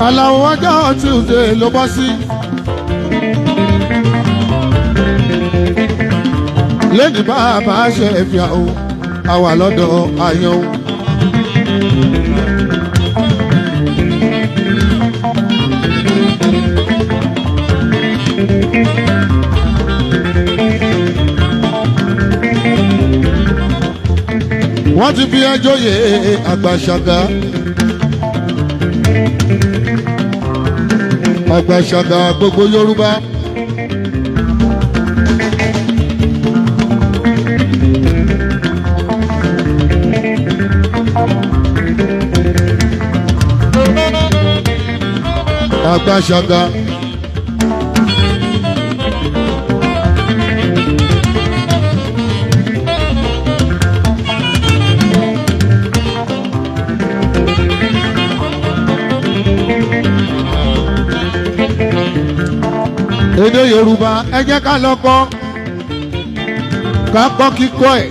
aláwọ̀ ọjọ́ Tuesday ló bọ́ sí. lẹ́ni bàbá ṣe fi àwọn àwà lọ́dọ̀ àyàn. wọ́n ti fi ẹjọ́ yẹ Àgbàṣàgà. Àgbàṣàgà gbogbo Yorùbá. Àgbàṣàgà. Èdè Yorùbá ẹ jẹ́ ká lọ kọ́, ká kọ́ kíkọ́ ẹ̀,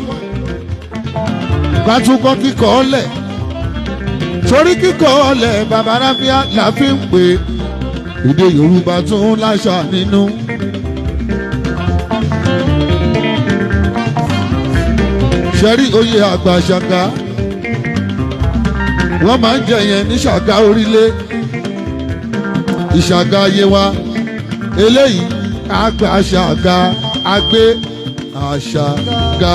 ká tún kọ́ kíkọ́ ọ̀lẹ̀. Torí kíkọ́ ọ̀lẹ̀ bàbá Ráfíà la fi ń pè é. Èdè Yorùbá tún láṣà nínú. Ṣẹ́rí oyè Àgbàṣàgà wọ́n máa ń jẹ yẹn ní Ṣàgá Orílẹ̀, Ìṣàgá Yewa. Eléyìí Àgbàṣàgà Agbé Àṣàgà.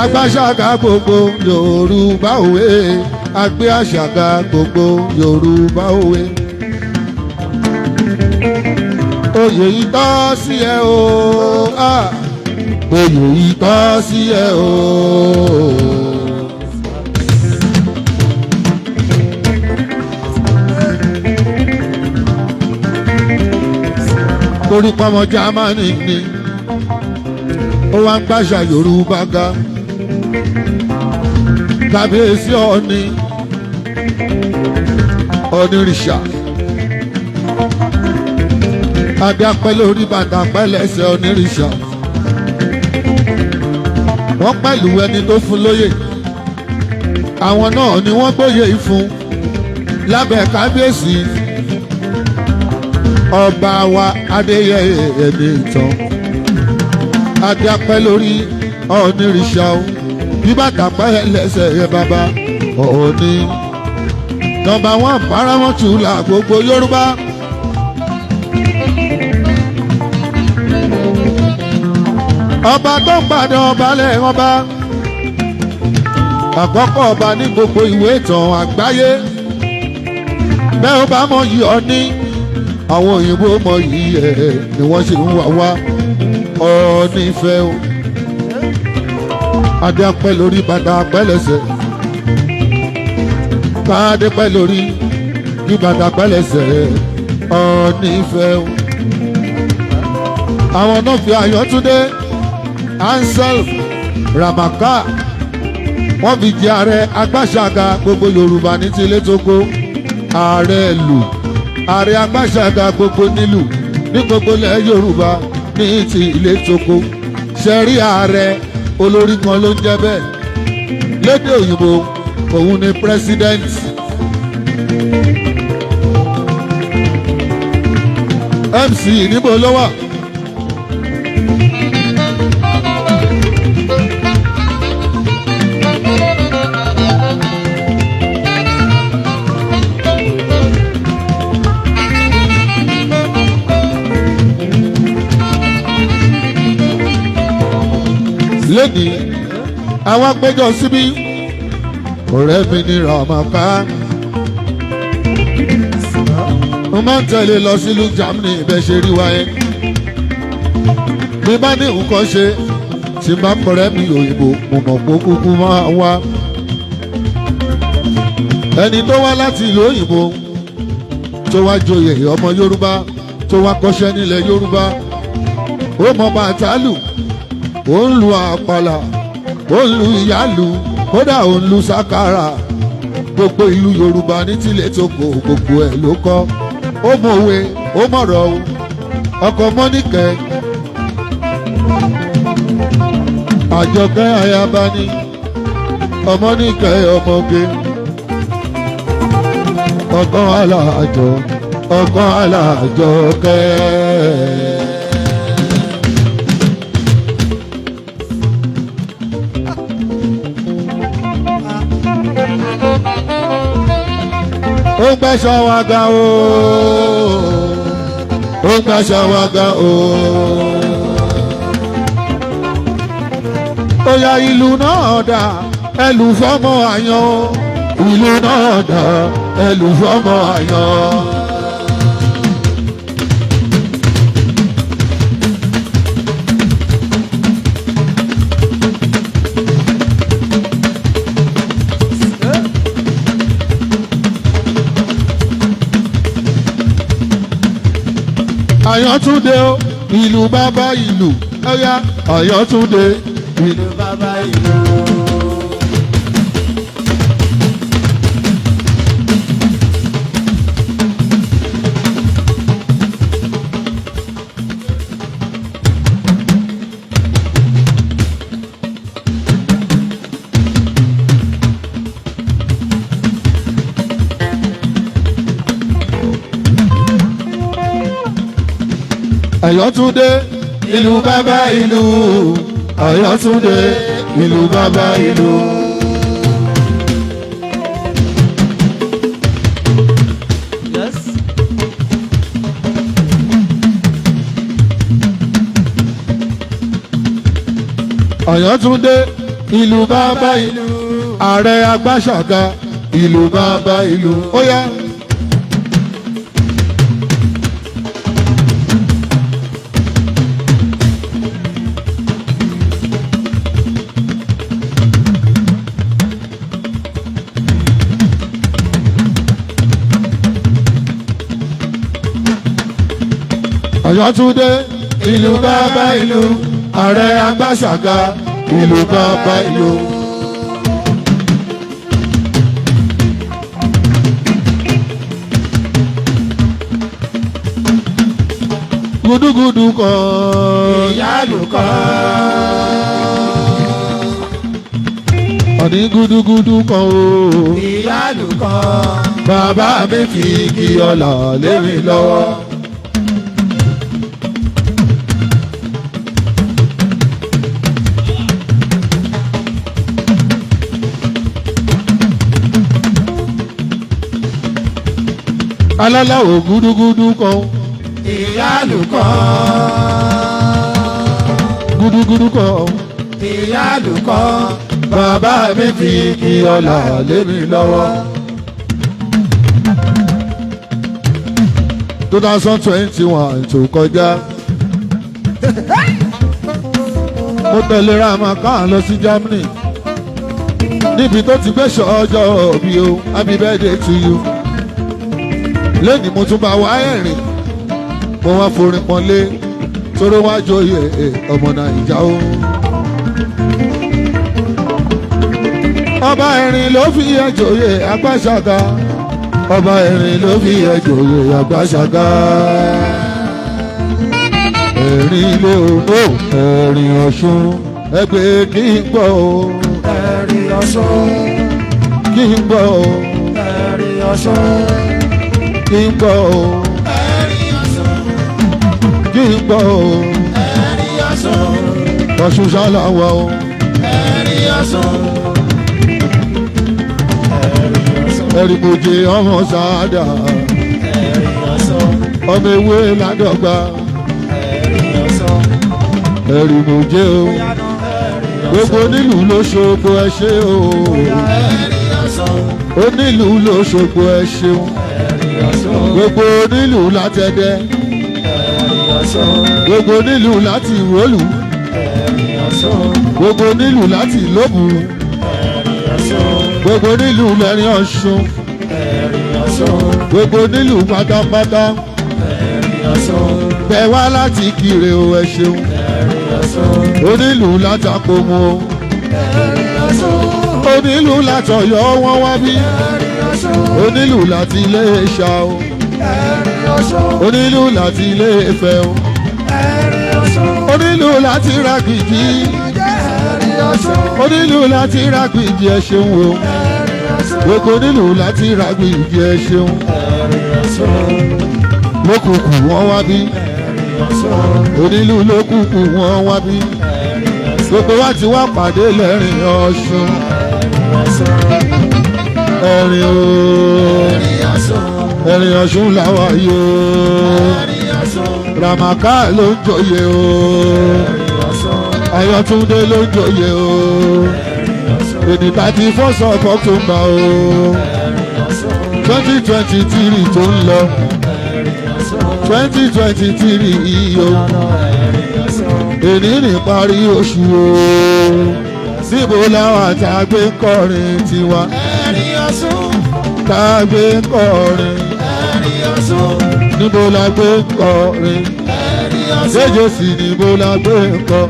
Àgbàṣàgà gbogbo Yorùbá òwe, Agbé Àṣàgà gbogbo Yorùbá òwe. Oyè yìí tọ́ sí ẹ o, oyè yìí tọ́ sí ẹ o. Torí pọ́mọ Jámánì ni ó wá ń gbàṣà Yorùbá ga. Kábíyèsí Ọọ̀ni Onírìṣà. Adé apẹ́ lórí bàtà apẹ́ lẹ́sẹ̀ Onírìṣà. Wọ́n pẹ̀lú ẹni tó fún lóyè. Àwọn náà ni wọ́n gbóyè ìfún lábẹ́ kábíyèsí ọba wa Adéyẹyè Ẹnìtàn. Adé apẹ́ lórí Onírìṣà o, bí bàtà pẹ́ lẹ́sẹ̀ yẹ bàbá Ọọ̀ni. Nọ́mbà 1 Paramount la gbogbo Yorùbá. Ọba tó ń gbàdán ọba lẹ́yìn ọba. Àkọ́kọ́ ọba ní gbogbo ìwé ìtàn àgbáyé. Bẹ́ẹ̀ ó bá mọ yìí Ọọ̀ni, àwọn òyìnbó mọ yìí ẹ̀ ni wọ́n ṣe ń wá wá Ọọ̀ni fẹ́ o. Adé apẹ́ lórí bàtà apẹ́ lẹ́sẹ̀. Adé pẹ́ lórí bí bàtà apẹ́ lẹ́sẹ̀ Ọọ̀ni fẹ́ o. Àwọn náà fi Àyàntúndé Ansel Ramaka wọ́n fi jẹ ààrẹ Àgbàṣàgà gbogbo Yorùbá ní tilé tókó. Ààrẹ ìlú, ààrẹ Àgbàṣàgà gbogbo nílùú ní gbogbo ilẹ̀ Yorùbá ní ti ilé tókó. Ṣẹ̀rí ààrẹ olórí kan ló ń jẹ́ bẹ́ẹ̀. Lédè òyìnbó òun ni president. MC níbo ló wà? Lẹ́nìí àwọn péjọ síbí ọ̀rẹ́ mi ní Ramaka. Mo máa ń tẹ̀lé lọ sílùú Germany ibẹ̀ ṣe rí wáyé. Bí bá ní nǹkan ṣe tí máa ń pọ̀rẹ́ mi òyìnbó mo mọ̀ pé kúkú máa wá. Ẹni tó wá láti ìlú òyìnbó tó wá joyè ọmọ Yorùbá tó wá kọ́ṣẹ́ nílẹ̀ Yorùbá ó mọ bàtálù, ó ń lu àpàlà, ó ń lu ìyálù, kódà ó ń lu sákàrà. Gbogbo ìlú Yorùbá ní tilé tókò gbogbo ẹ̀ ló kọ́. Ó mọ̀wé, ó mọ̀rọ̀ o. Ọkọ Mọ́níkẹ́ Àjọkẹ́ ayaba ni ọmọ níkẹ́ ọmọge ọkàn alájọ ọkàn Alájọkẹ́. Ó gbẹ́sọ̀ wá ga o ó gbẹ́sọ̀ wá ga o. Ó yá ìlú náà dà ẹlù fọ́mọ àyàn ìlú náà dà ẹlù fọ́mọ àyàn. Àyàntúndé o ìlú bàbá ìlú ó yá Àyàntúndé ìlú bàbá ìlú. Àyàntúndé ìlú bàbá ìlú Àyàntúndé ìlú bàbá ìlú. Yes. Àyàntúndé ìlú bàbá ìlú ààrẹ Agbáṣàga ìlú bàbá ìlú. Ó yá. Àyàntúndé ìlú bàbá ìlú ààrẹ Agbáṣàga ìlú bàbá ìlú. Gúdúgúdú kan Ìyálù kan. Àní gúdúgúdú kan o. Ìyálù kan. Bàbá mi fi igi ọlà lé mi lọ́wọ́. Alálàó gúdúgúdú kan. Ìyálù kan. Gúdúgúdú kan. Ìyálù kan. Bàbá mi fi igi ọlà lé mi lọ́wọ́. 2021 tó kọjá. Mo tẹ̀lé Ramaka lọ sí Germany. Níbi tó ti gbéṣọ ọjọ́ òbí o, happy birthday to you. Lẹ́ni mo tún bá wá ẹ̀rìn. Mo wá forin pọ́nlé tóró wá joyè ọmọ Nàìjà o. Ọba ẹ̀rìn ló fi ẹjọ́yè Agbáṣàga. Ọba ẹ̀rìn ló fi ẹjọ́yè Agbáṣàga. Ẹ̀rìn ilé ògbó ẹ̀rìn Ọ̀ṣun ẹgbẹ́ kí n gbọ́ o. Ẹ̀rìn Ọ̀ṣun. Kí n gbọ́ o. Ẹ̀rìn Ọ̀ṣun. Kí n gbọ́ o. Ẹ̀rìn Ọ̀ṣun. Kí n gbọ́ o. Ẹ̀rìn Ọ̀ṣun. Ọ̀ṣun ṣáláwá o. Ẹ̀rìn Ọ̀ṣun. Ẹ̀rìmọ̀jẹ ọmọ sáádà. Ẹ̀rìn Ọ̀ṣun. Ọmọ ewé ládọ́gba. Ẹ̀rìn Ọ̀ṣun. Ẹ̀rìmọ̀jẹ o. Gbogbo nílùú l'Óṣogbo ẹ ṣé o. Ẹ̀rìn Ọ̀ṣun. Onílùú l'Óṣogbo ẹ ṣeun. Ẹ̀rìn Ọ̀ṣun. Gbogbo nílùú látẹ̀dẹ̀. Ẹ̀rìn Ọ̀ṣun. Gbogbo nílùú láti Ìwólù. Ẹ̀rìn Ọ̀ṣun. Gbogbo nílùú láti Ìlóbù. Ẹ̀rìn Ọ̀ṣun. Gbogbo nílùú lẹ́rìn Ọ̀ṣun. Ẹ̀rìn Ọ̀ṣun. Gbogbo nílùú pátápátá. Ẹ̀rìn Ọ̀ṣun. Bẹ̀ wá láti Kire o ẹ ṣeun. Ẹ̀rìn Ọ̀ṣun. Onílùú látàkómo. Ẹ̀rìn Ọ̀ṣun. Onílùú látọ̀yọ́ wọ́n wá bí. Ẹ̀rìn Ọ̀ṣun. Onílùú láti Iléṣà o. Ẹ̀rìn Ọ̀ṣun. Onílùú láti Ilé-Ifẹ̀ o. Ẹ̀rìn Ọ̀ṣun. Onílùú láti Ràkìtì. Ẹ̀rìn onílù láti rágbìjì ẹ ṣeun o gbogbo onílù láti rágbìjì ẹ ṣeun lókùnkù wọn wá bí onílù lókùnkù wọn wá bí gbogbo wa ti wá pàdé lẹ́rìn Ọ̀ṣun ẹ̀rìn o ẹ̀rìn Ọ̀ṣun làwa yìí o Ràmàkà ló ń joyè o Ayọ̀túndé ló ń joyè o èdè 31st of October o 2023 tó ń lọ 2023 yìí o èní ní parí oṣù o síbo làwọn àtàgbé ń kọrin tiwa tàgbé ń kọrin níbo la gbé ń kọrin ṣéjò sí níbo la gbé ń kọ.